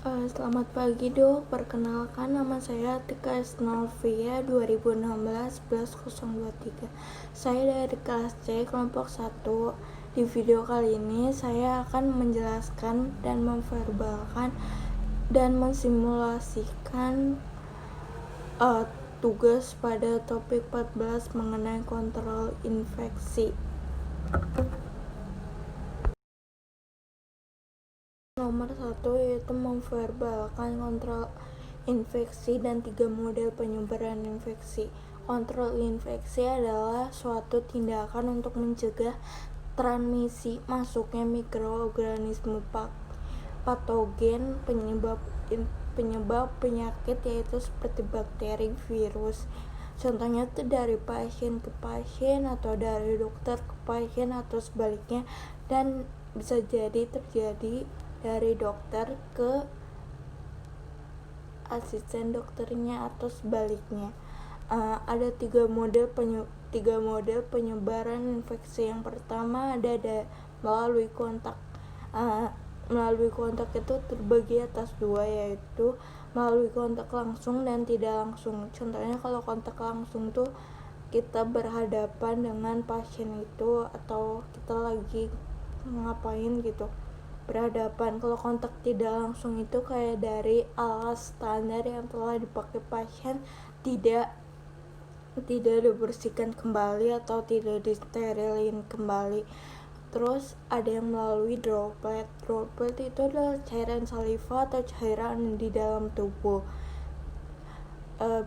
Selamat pagi dok, perkenalkan nama saya Tika Esnovia 2016-11-023. Saya dari kelas C kelompok 1. Di video kali ini saya akan menjelaskan dan memverbalkan dan mensimulasikan tugas pada topik 14 mengenai kontrol infeksi. Nomor 1 yaitu memverbalkan kontrol infeksi dan 3 model penyebaran infeksi. Kontrol infeksi adalah suatu tindakan untuk mencegah transmisi masuknya mikroorganisme patogen penyebab penyakit, yaitu seperti bakteri, virus. Contohnya itu dari pasien ke pasien atau dari dokter ke pasien atau sebaliknya, dan bisa jadi terjadi dari dokter ke asisten dokternya atau sebaliknya. Ada tiga model penyebaran infeksi. Yang pertama ada melalui kontak. Melalui kontak itu terbagi atas dua, yaitu melalui kontak langsung dan tidak langsung. Contohnya kalau kontak langsung tuh kita berhadapan dengan pasien itu atau kita lagi ngapain gitu, berhadapan. Kalau kontak tidak langsung itu kayak dari alas standar yang telah dipakai pasien tidak dibersihkan kembali atau tidak disterilin kembali. Terus ada yang melalui droplet. Droplet itu adalah cairan saliva atau cairan di dalam tubuh.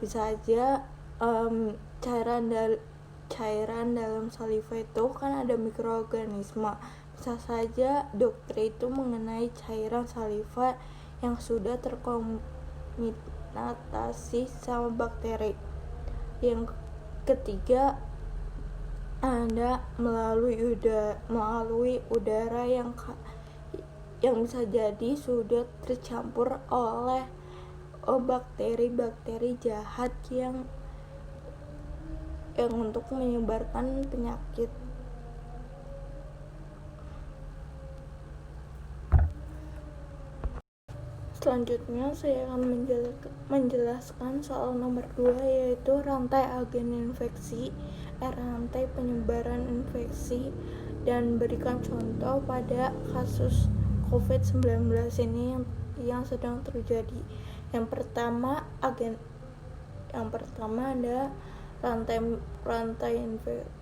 Bisa aja cairan dalam saliva itu kan ada mikroorganisme. Bisa saja dokter itu mengenai cairan saliva yang sudah terkontaminasi sama bakteri. Yang ketiga ada melalui udara yang bisa jadi sudah tercampur oleh bakteri-bakteri jahat yang untuk menyebarkan penyakit. Selanjutnya saya akan menjelaskan soal nomor 2, yaitu rantai agen infeksi, rantai penyebaran infeksi, dan berikan contoh pada kasus COVID-19 ini yang sedang terjadi. Yang pertama ada rantai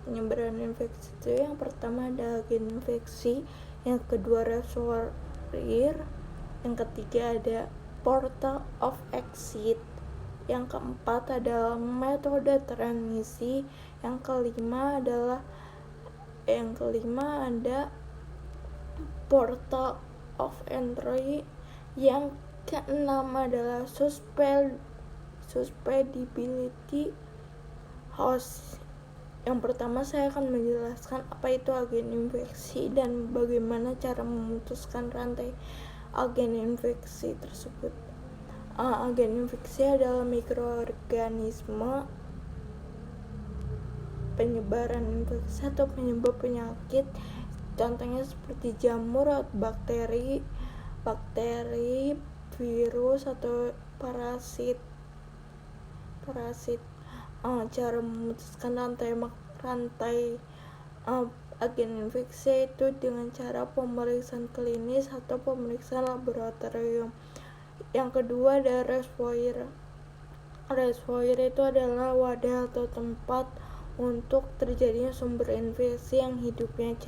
penyebaran infeksi itu. Yang pertama ada agen infeksi, yang kedua reservoir, yang ketiga ada portal of exit, yang keempat adalah metode transmisi, yang kelima ada portal of entry, yang keenam adalah susceptibility host. Yang pertama saya akan menjelaskan apa itu agen infeksi dan bagaimana cara memutuskan rantai agen infeksi tersebut. Agen infeksi adalah mikroorganisme penyebaran infeksi atau penyebab penyakit. Contohnya seperti jamur atau bakteri, virus atau parasit. Cara memutuskan rantai agen infeksi itu dengan cara pemeriksaan klinis atau pemeriksaan laboratorium. Yang kedua ada reservoir. Reservoir itu adalah wadah atau tempat untuk terjadinya sumber infeksi yang hidupnya.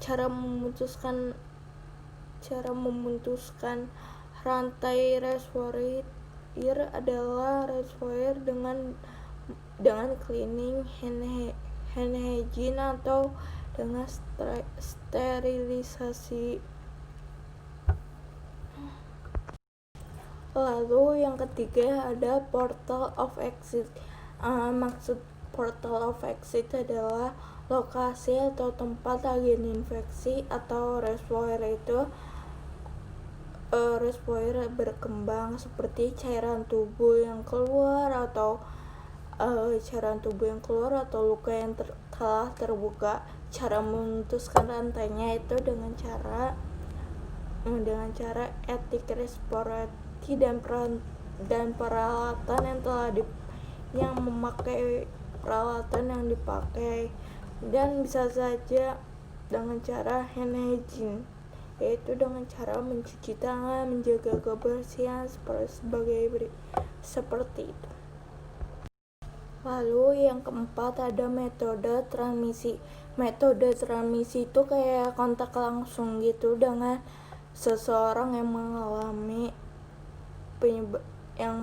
Cara memutuskan rantai reservoir adalah reservoir dengan cleaning, hand hygiene atau dengan sterilisasi. Lalu yang ketiga ada portal of exit. Maksud portal of exit adalah lokasi atau tempat agen infeksi atau reservoir itu reservoir berkembang seperti cairan tubuh yang keluar atau luka yang telah terbuka. Cara memutuskan rantainya itu dengan cara dengan cara etik respirasi dan peralatan yang memakai peralatan yang dipakai, dan bisa saja dengan cara hand hygiene, yaitu dengan cara mencuci tangan, menjaga kebersihan seperti itu. Lalu yang keempat ada metode transmisi. Metode transmisi itu kayak kontak langsung gitu dengan seseorang yang mengalami yang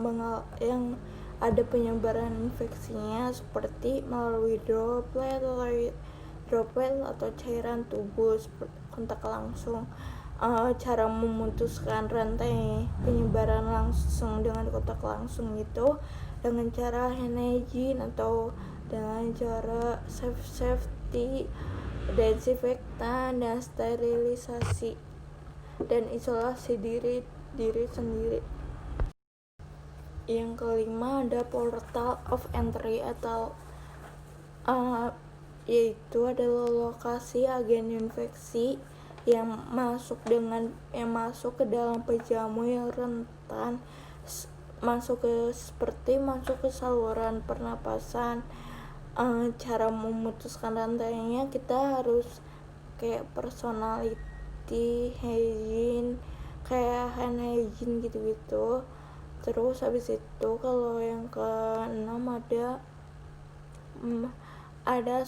ada penyebaran infeksinya, seperti melalui droplet atau cairan tubuh. Kontak langsung, cara memutuskan rantai penyebaran langsung dengan kontak langsung itu dengan cara hand hygiene atau dengan cara safety, desinfektan, dan sterilisasi dan isolasi diri sendiri. Yang kelima ada portal of entry atau yaitu adalah lokasi agen infeksi yang masuk ke dalam penjamu yang rentan masuk ke saluran pernapasan. Cara memutuskan rantainya kita harus kayak personality hygiene, kayak hand hygiene gitu-gitu. Terus habis itu kalau yang ke-6 ada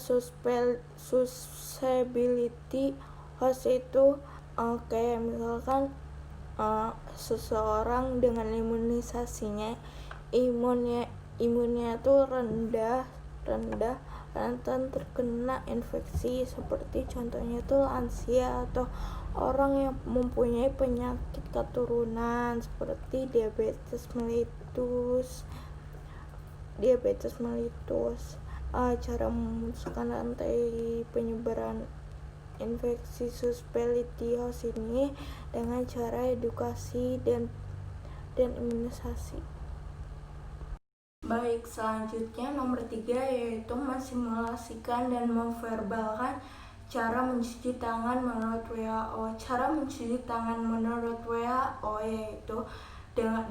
susceptibility host, itu kayak misalkan seseorang dengan imunnya tuh rendah rentan terkena infeksi, seperti contohnya tuh lansia atau orang yang mempunyai penyakit keturunan seperti diabetes mellitus. Cara memutuskan rantai penyebaran infeksi susceptibility host ini dengan cara edukasi dan imunisasi. Baik, selanjutnya nomor 3 yaitu mensimulasikan dan memverbalkan cara mencuci tangan menurut WHO. Cara mencuci tangan menurut WHO yaitu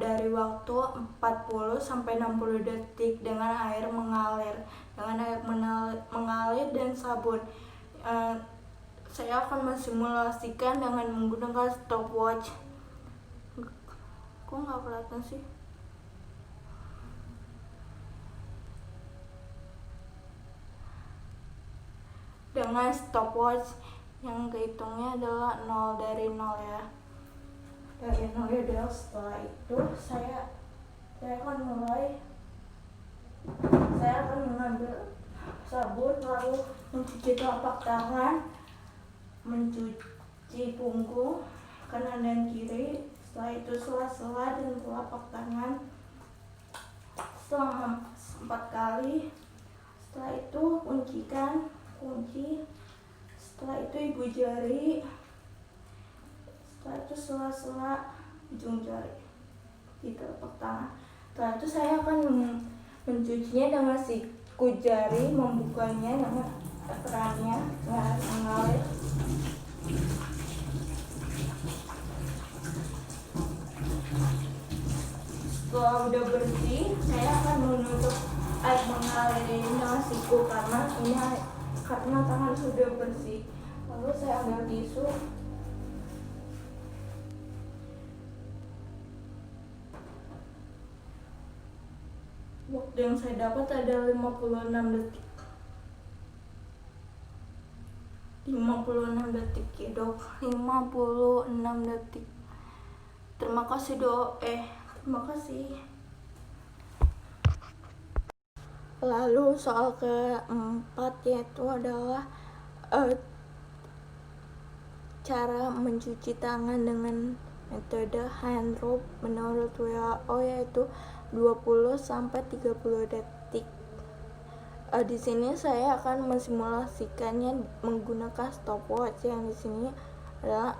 dari waktu 40-60 detik dengan air mengalir dan sabun. Saya akan mensimulasikan dengan menggunakan stopwatch. Kok nggak kelihatan sih? Dengan stopwatch yang kehitungnya adalah 0 dari 0 ya. Dari 0 ya. Dan setelah itu saya akan mengambil sabun, lalu mencuci telapak tangan, mencuci punggung kanan dan kiri, setelah itu sela-sela dan telapak tangan selama 4 kali. Setelah itu kunci, setelah itu ibu jari, setelah itu sela-sela ujung jari di telapak tangan. Setelah itu saya akan mencucinya dengan siku jari, membukanya dengan kerannya mengalir. Setelah udah bersih, saya akan menutup air mengalir ini dengan siku karena tangan sudah bersih. Lalu saya ambil tisu, waktu yang saya dapat ada 56 detik. 56 detik ya dok, 56 detik. Terima kasih dok. Terima kasih. Lalu soal keempat yaitu adalah cara mencuci tangan dengan metode hand rub menurut WHO yaitu 20-30 detik. Di sini saya akan mensimulasikannya menggunakan stopwatch yang di sini adalah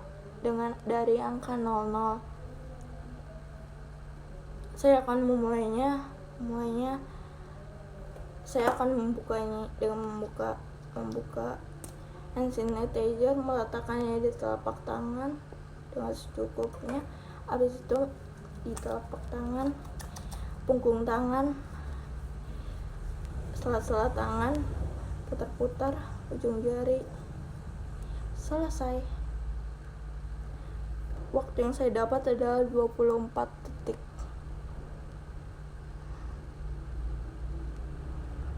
dari angka 00. Saya akan memulainya. Saya akan membukanya dengan membuka hand sanitizer, meletakkannya di telapak tangan, dengan secukupnya. Habis itu di telapak tangan, punggung tangan, sela-sela tangan, putar-putar ujung jari. Selesai. Waktu yang saya dapat adalah 24 detik.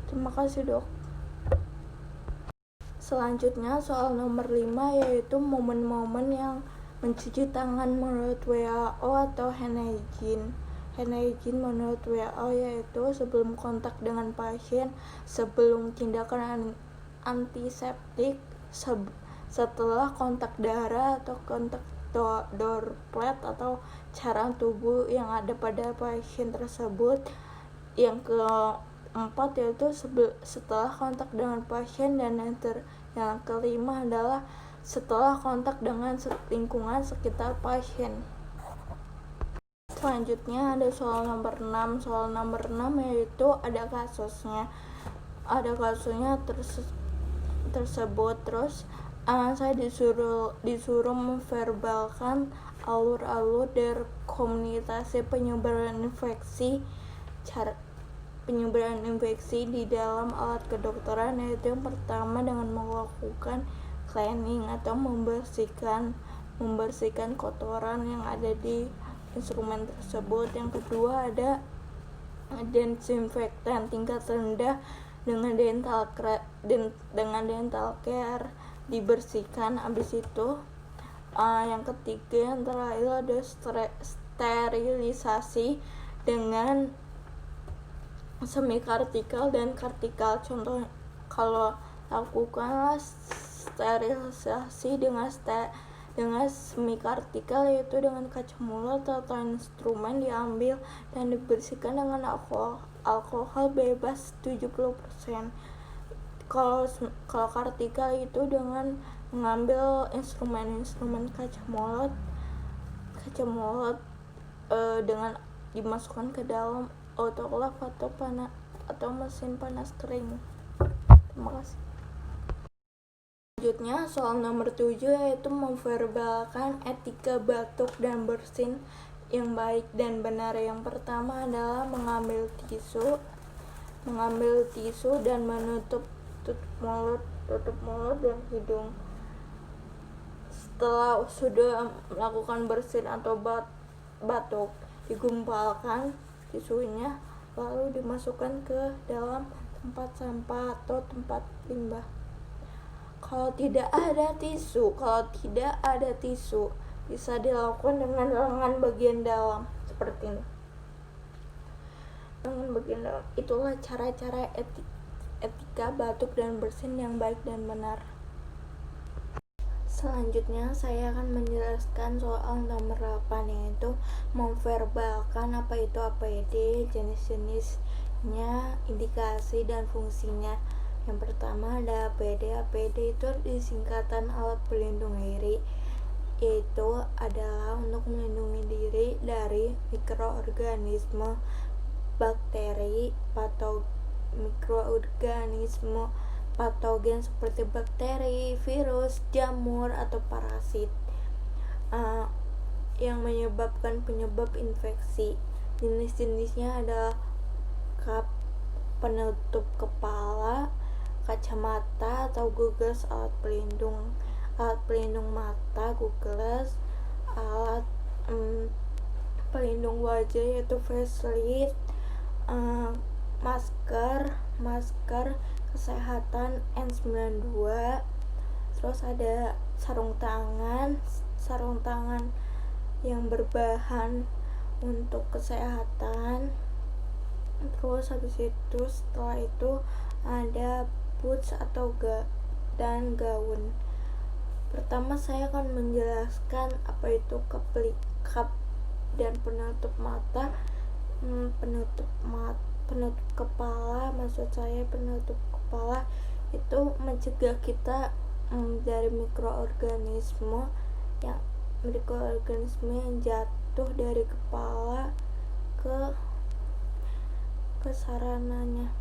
Terima kasih, Dok. Selanjutnya soal nomor 5, yaitu momen-momen yang mencuci tangan menurut WHO atau hand hygiene. Hand hygiene menurut WHO yaitu sebelum kontak dengan pasien, sebelum tindakan antiseptik, setelah kontak darah atau kontak droplet atau cairan tubuh yang ada pada pasien tersebut. Yang keempat yaitu setelah kontak dengan pasien, dan yang kelima adalah setelah kontak dengan lingkungan sekitar pasien. Selanjutnya ada soal nomor 6. Soal nomor 6 yaitu ada kasusnya tersebut. Terus saya disuruh memverbalkan alur-alur dari komunikasi penyebaran infeksi di dalam alat kedokteran, yaitu yang pertama dengan melakukan cleaning atau membersihkan kotoran yang ada di instrumen tersebut. Yang kedua ada disinfektan tingkat rendah dengan dental care dibersihkan. Habis itu yang ketiga, yang terakhir ada sterilisasi dengan semi vertikal dan vertikal. Contoh, kalau lakukanlah sterilisasi dengan semi vertikal, yaitu dengan kaca mulut atau instrumen diambil dan dibersihkan dengan alkohol bebas 70%. Kalau vertikal itu dengan mengambil instrumen kaca mulut dengan dimasukkan ke dalam autoclave atau mesin panas kering. Terima kasih. Selanjutnya soal nomor 7 yaitu memverbalkan etika batuk dan bersin yang baik dan benar. Yang pertama adalah mengambil tisu dan tutup mulut dan hidung. Setelah sudah melakukan bersin atau batuk, digumpalkan tisunya lalu dimasukkan ke dalam tempat sampah atau tempat limbah. Kalau tidak ada tisu bisa dilakukan dengan lengan bagian dalam seperti ini. Lengan bagian dalam. Itulah cara-cara etika batuk dan bersin yang baik dan benar. Selanjutnya saya akan menjelaskan soal nomor 8, yaitu memverbalkan apa itu APD, jenis-jenisnya, indikasi dan fungsinya. Yang pertama ada APD. APD itu disingkatan alat pelindung diri, yaitu adalah untuk melindungi diri dari mikroorganisme, bakteri, mikroorganisme patogen seperti bakteri, virus, jamur, atau parasit yang menyebabkan penyebab infeksi. Jenis-jenisnya adalah kap, penutup kepala, kacamata atau goggles, alat pelindung mata, goggles, alat pelindung wajah yaitu face shield, masker kesehatan N92. Terus ada sarung tangan yang berbahan untuk kesehatan. Terus habis itu setelah itu ada boots atau dan gaun. Pertama saya akan menjelaskan apa itu kap dan penutup mata. Penutup kepala, maksud saya penutup kepala itu mencegah kita dari mikroorganisme yang jatuh dari kepala ke sarananya.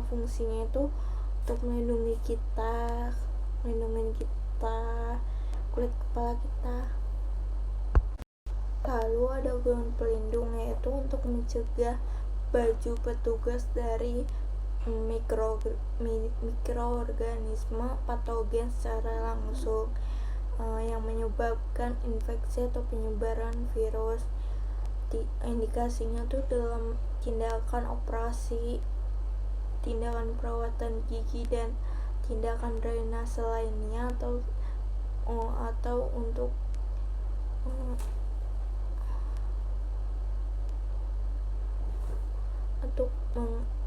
Fungsinya itu untuk melindungi kita, kulit kepala kita. Lalu ada gaun pelindung, yaitu untuk mencegah baju petugas dari mikroorganisme patogen secara langsung yang menyebabkan infeksi atau penyebaran virus. Indikasinya tuh dalam tindakan operasi, tindakan perawatan gigi, dan tindakan drainase lainnya, atau untuk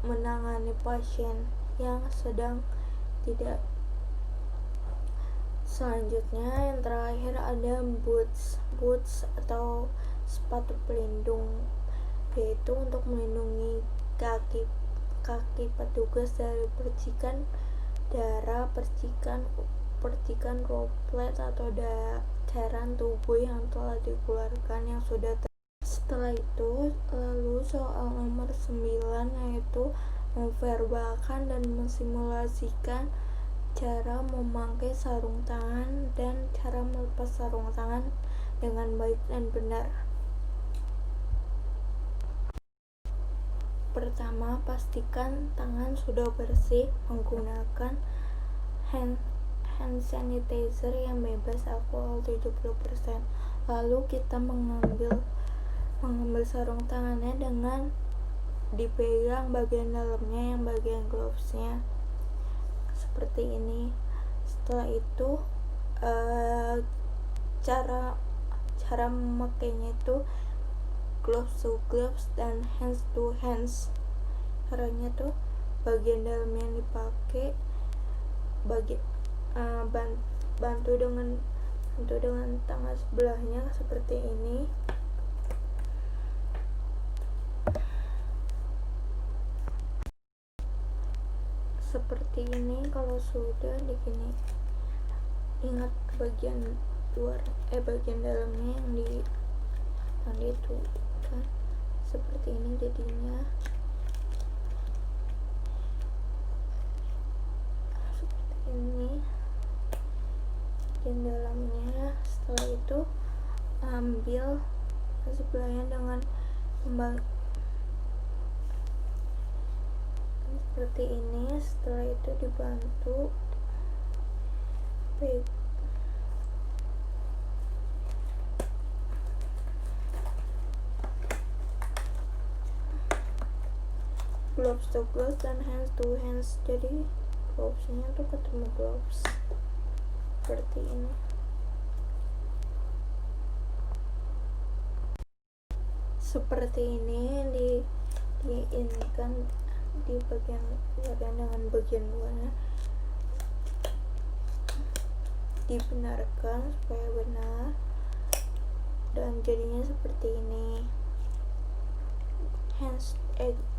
menangani pasien yang sedang tidak. Selanjutnya yang terakhir ada boots atau sepatu pelindung, yaitu untuk melindungi kaki petugas dari percikan darah, percikan droplet atau cairan tubuh yang telah dikeluarkan yang sudah Setelah itu, lalu soal nomor 9, yaitu memverbalkan dan mensimulasikan cara memakai sarung tangan dan cara melepas sarung tangan dengan baik dan benar. Pertama, pastikan tangan sudah bersih menggunakan hand sanitizer yang bebas alkohol 70%. Lalu kita mengambil sarung tangannya dengan dipegang bagian dalamnya, yang bagian glovesnya seperti ini. Setelah itu cara memakainya itu gloves to gloves dan hands to hands. Caranya tuh bagian dalamnya yang dipakai bantu dengan tangan sebelahnya seperti ini. Seperti ini. Kalau sudah begini, ingat bagian dalamnya yang itu kan seperti ini jadinya. Seperti ini bagian dalamnya. Setelah itu ambil sebelahnya dengan seperti ini. Setelah itu dibantu gloves to gloves dan hands to hands. Jadi glovesnya tuh ketemu gloves seperti ini. Seperti ini diinkan di bagian dengan bagian luarnya dibenarkan supaya benar, dan jadinya seperti ini.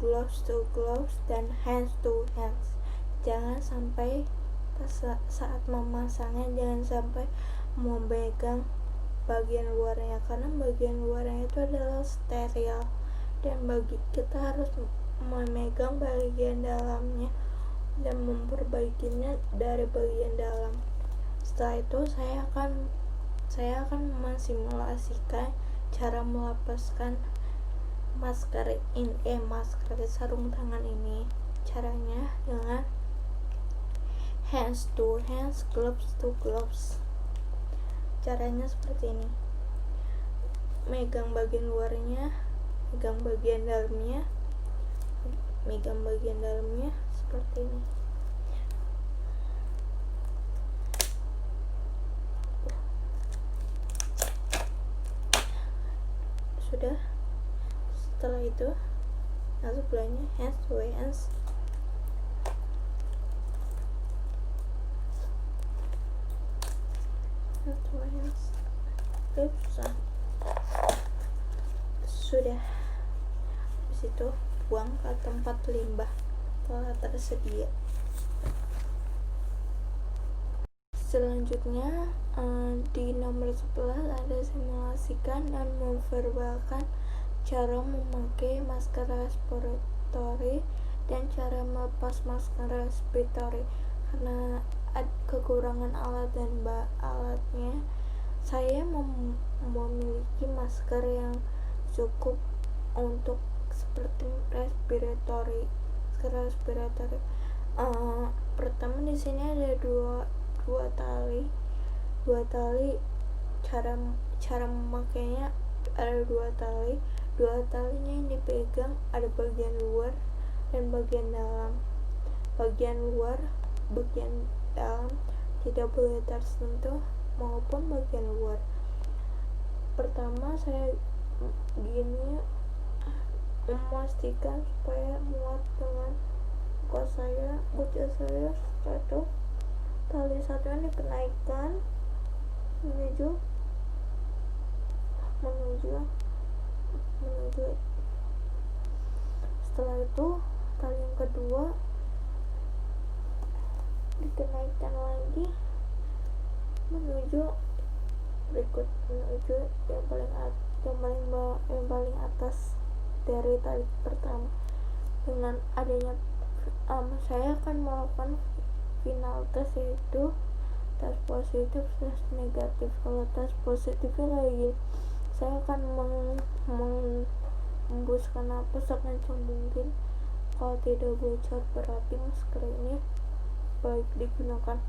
Gloves to gloves dan hands to hands. Jangan sampai saat memasangnya jangan sampai memegang bagian luarnya, karena bagian luarnya itu adalah steril, dan kita harus memegang bagian dalamnya dan memperbaikinya dari bagian dalam. Setelah itu saya akan mensimulasikan cara melepaskan masker sarung tangan ini. Caranya dengan hands to hands, gloves to gloves. Caranya seperti ini. Megang bagian luarnya, megang bagian dalamnya seperti ini. Sudah. Setelah itu sebelahnya hands to hands. Susah. Sudah. Habis itu buang ke tempat limbah telah tersedia. Selanjutnya di nomor 11 ada simulasikan dan memverbalkan cara memakai masker respiratori dan cara melepas masker respiratori. Karena kekurangan alat dan alatnya, saya memiliki masker yang cukup untuk seperti respiratory. Pertama di sini ada dua tali. Cara memakainya ada dua talinya yang dipegang ada bagian luar dan bagian dalam. Bagian dalam tidak boleh tersentuh maupun bagian luar. Pertama saya gini memastikan supaya muat dengan wajah saya. Setelah itu tali satunya dikenaikkan menuju setelah itu tali yang kedua dikenaikkan lagi menuju yang paling atas dari tali pertama. Dengan adanya saya akan melakukan final test, yaitu tes positif tes negatif. Kalau tes positifnya lagi saya akan menghembuskan napas sekencang mungkin. Kalau tidak bocor berarti masker ini baik digunakan.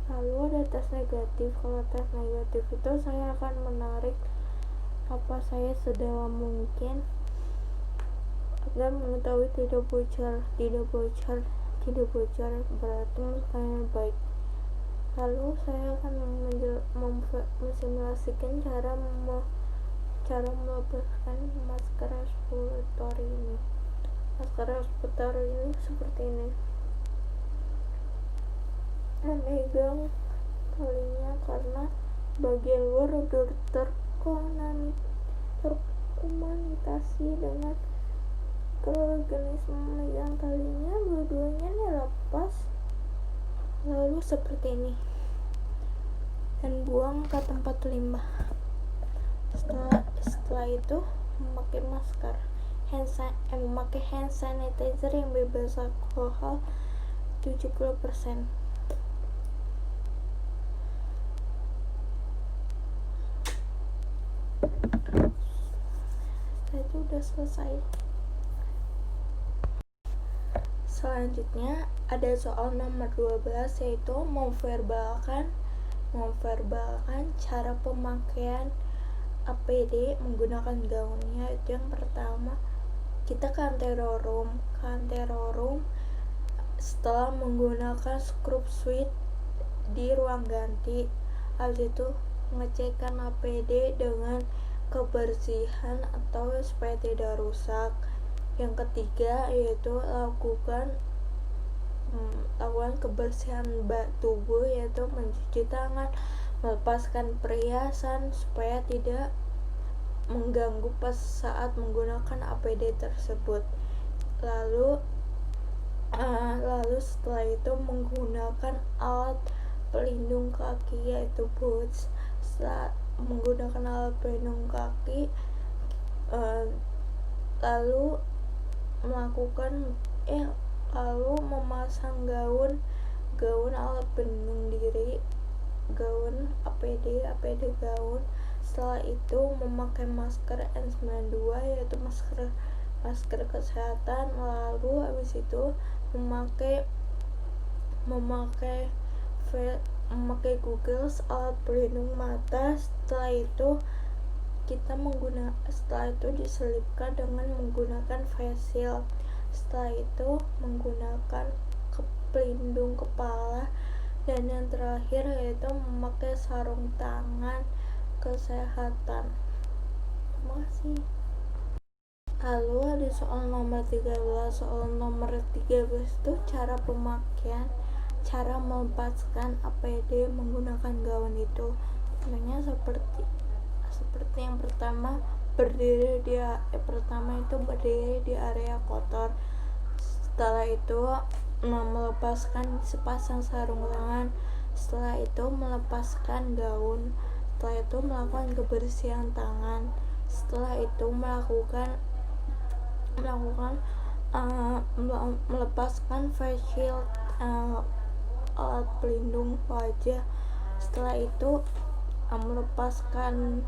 Lalu ada tes negatif. Kalau tes negatif itu saya akan menarik napas saya sedalam mungkin agar mengetahui tidak bocor berarti maskernya baik. Lalu saya akan mensimulasikan cara melepaskan masker respiratory ini. Masker respiratory ini seperti ini, memegang talinya karena bagian luar sudah terkomunikasi dengan organisme memegang talinya, dua-duanya dilepas lalu seperti ini dan buang ke tempat limbah. Setelah itu memakai hand sanitizer yang bebas alkohol 70%. Itu udah selesai. Selanjutnya ada soal nomor 12, yaitu memverbalkan cara pemakaian APD menggunakan gaunnya. Itu yang pertama, kita ke anterorum setelah menggunakan scrub suit di ruang ganti. Habis itu mengecekkan APD dengan kebersihan atau supaya tidak rusak. Yang ketiga yaitu lakukan kebersihan tubuh, yaitu mencuci tangan, melepaskan perhiasan supaya tidak mengganggu pas saat menggunakan APD tersebut. Lalu setelah itu menggunakan alat pelindung kaki yaitu boots. Setelah menggunakan alat pelindung kaki lalu memasang gaun alat pelindung diri, gaun APD gaun. Setelah itu memakai masker N92 yaitu masker kesehatan. Lalu habis itu memakai goggles, alat pelindung mata. Setelah itu diselipkan dengan menggunakan face shield. Setelah itu menggunakan pelindung kepala, dan yang terakhir yaitu memakai sarung tangan kesehatan. Terima kasih. Lalu ada soal nomor 13 itu cara melepaskan APD menggunakan gaun itu. Contohnya seperti yang pertama, berdiri di area kotor. Setelah itu melepaskan sepasang sarung tangan. Setelah itu melepaskan gaun. Setelah itu melakukan kebersihan tangan. Setelah itu melepaskan face shield, alat alat pelindung wajah. Setelah itu melepaskan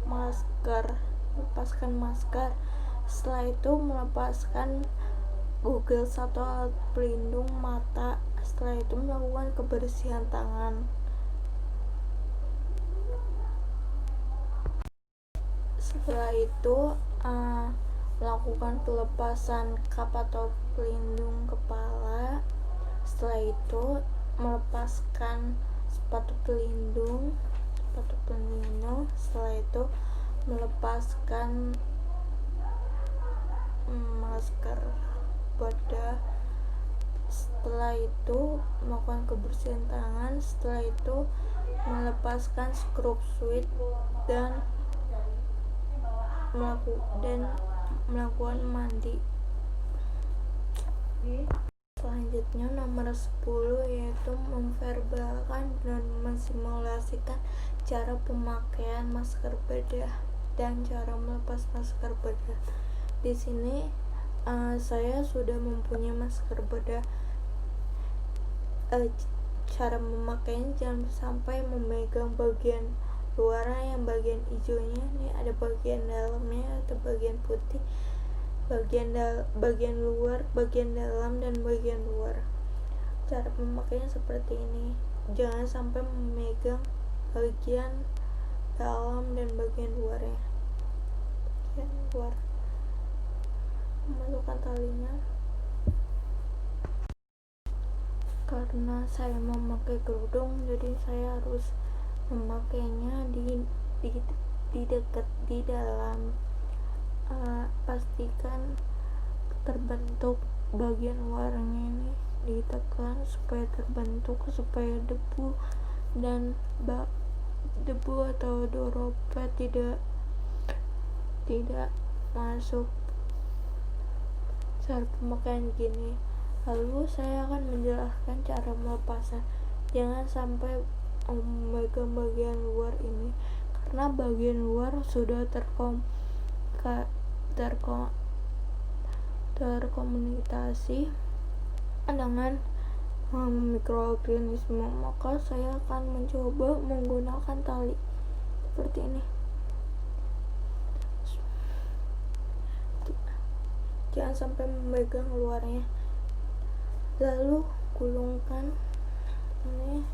masker. Setelah itu melepaskan Google satu alat pelindung mata. Setelah itu melakukan kebersihan tangan. Setelah itu melakukan pelepasan kap atau pelindung kepala. Setelah itu melepaskan sepatu pelindung. Setelah itu melepaskan masker bedah. Setelah itu melakukan kebersihan tangan. Setelah itu melepaskan scrub suit dan melakukan mandi. Selanjutnya nomor 10 yaitu memverbalkan dan mensimulasikan cara pemakaian masker bedah dan cara melepas masker bedah. Di sini saya sudah mempunyai masker bedah. Cara memakainya jangan sampai memegang bagian luarnya, yang bagian hijaunya ini ada bagian dalamnya atau bagian putih, bagian luar, bagian dalam, dan bagian luar. Cara pemakaiannya seperti ini, jangan sampai memegang bagian dalam dan bagian luarnya. Bagian luar, memasukkan talinya. Karena saya memakai kerudung, jadi saya harus memakainya di dekat di dalam. Pastikan terbentuk bagian luarnya ini, ditekan supaya terbentuk, supaya debu atau droplet tidak masuk. Cara pemakaian gini. Lalu saya akan menjelaskan cara melepasnya. Jangan sampai memegang bagian luar ini, karena bagian luar sudah terkomunikasi dengan mikroorganisme. Maka saya akan mencoba menggunakan tali seperti ini. Jangan sampai memegang luarnya. Lalu gulungkan ini,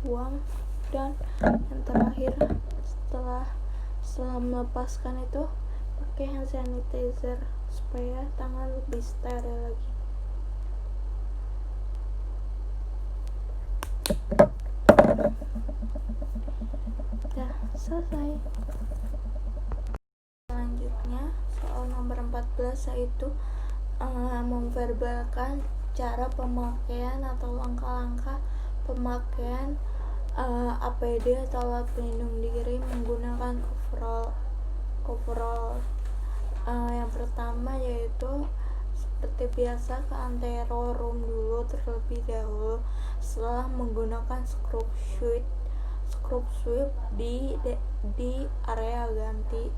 buang, dan yang terakhir setelah melepaskan itu pakai hand sanitizer supaya tangan lebih steril lagi. Udah selesai. Selanjutnya soal nomor 14 yaitu memverbalkan cara pemakaian atau langkah-langkah pemakaian APD atau alat pelindung diri menggunakan coverall. Yang pertama yaitu seperti biasa ke antero room dulu terlebih dahulu setelah menggunakan scrub sweep di area ganti.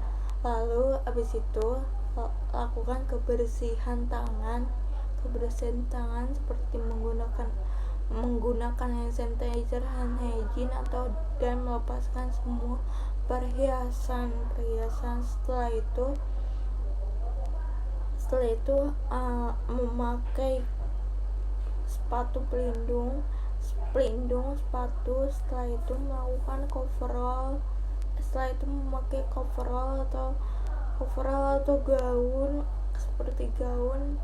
Lalu habis itu lakukan kebersihan tangan seperti menggunakan hand sanitizer, hand hygiene dan melepaskan semua perhiasan. Setelah itu memakai sepatu pelindung sepatu. Setelah itu melakukan coverall. Setelah itu memakai coverall atau gaun, seperti gaun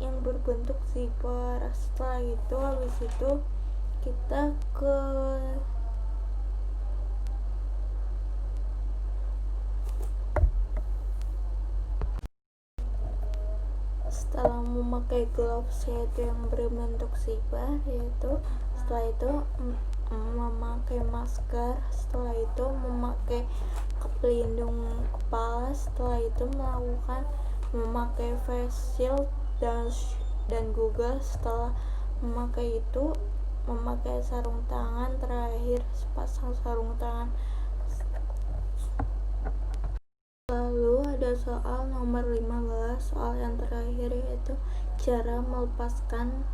yang berbentuk zipper. Setelah itu habis itu kita setelah memakai gloves yaitu yang berbentuk zipper, setelah itu memakai masker. Setelah itu memakai pelindung kepala. Setelah itu memakai face shield dan Google. Setelah memakai sarung tangan. Terakhir sepasang sarung tangan. Lalu ada soal nomor 15, soal yang terakhir, yaitu cara melepaskan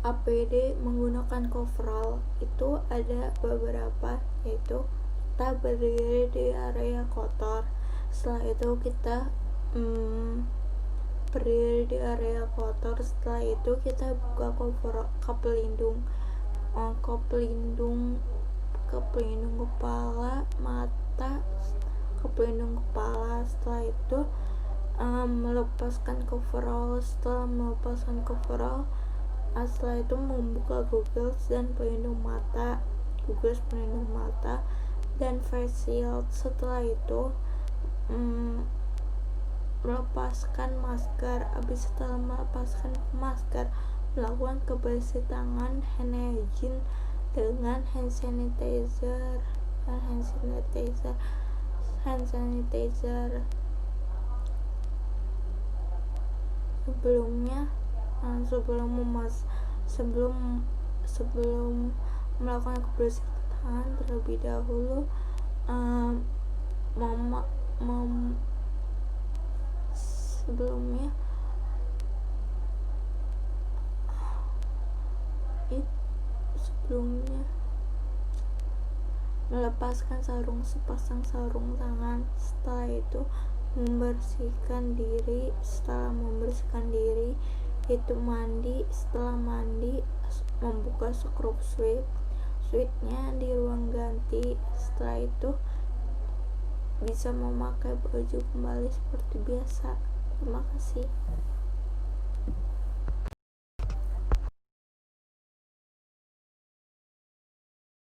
APD menggunakan coverall. Itu ada beberapa, yaitu kita berdiri di area kotor. Setelah itu kita berdiri di area kotor. Setelah itu kita buka kap pelindung kepala, mata, pelindung kepala. Setelah itu melepaskan coverall. Setelah itu membuka goggles dan pelindung mata, dan face shield. Setelah itu melepaskan masker. Setelah melepaskan masker, melakukan kebersihan tangan, hand hygiene dengan hand sanitizer. Sebelum melakukan kebersihan tangan, terlebih dahulu sebelumnya melepaskan sepasang sarung tangan. Setelah itu membersihkan diri. Setelah membersihkan diri itu mandi. Setelah mandi membuka scrub suite-nya di ruang ganti. Setelah itu bisa memakai baju kembali seperti biasa. Terima kasih.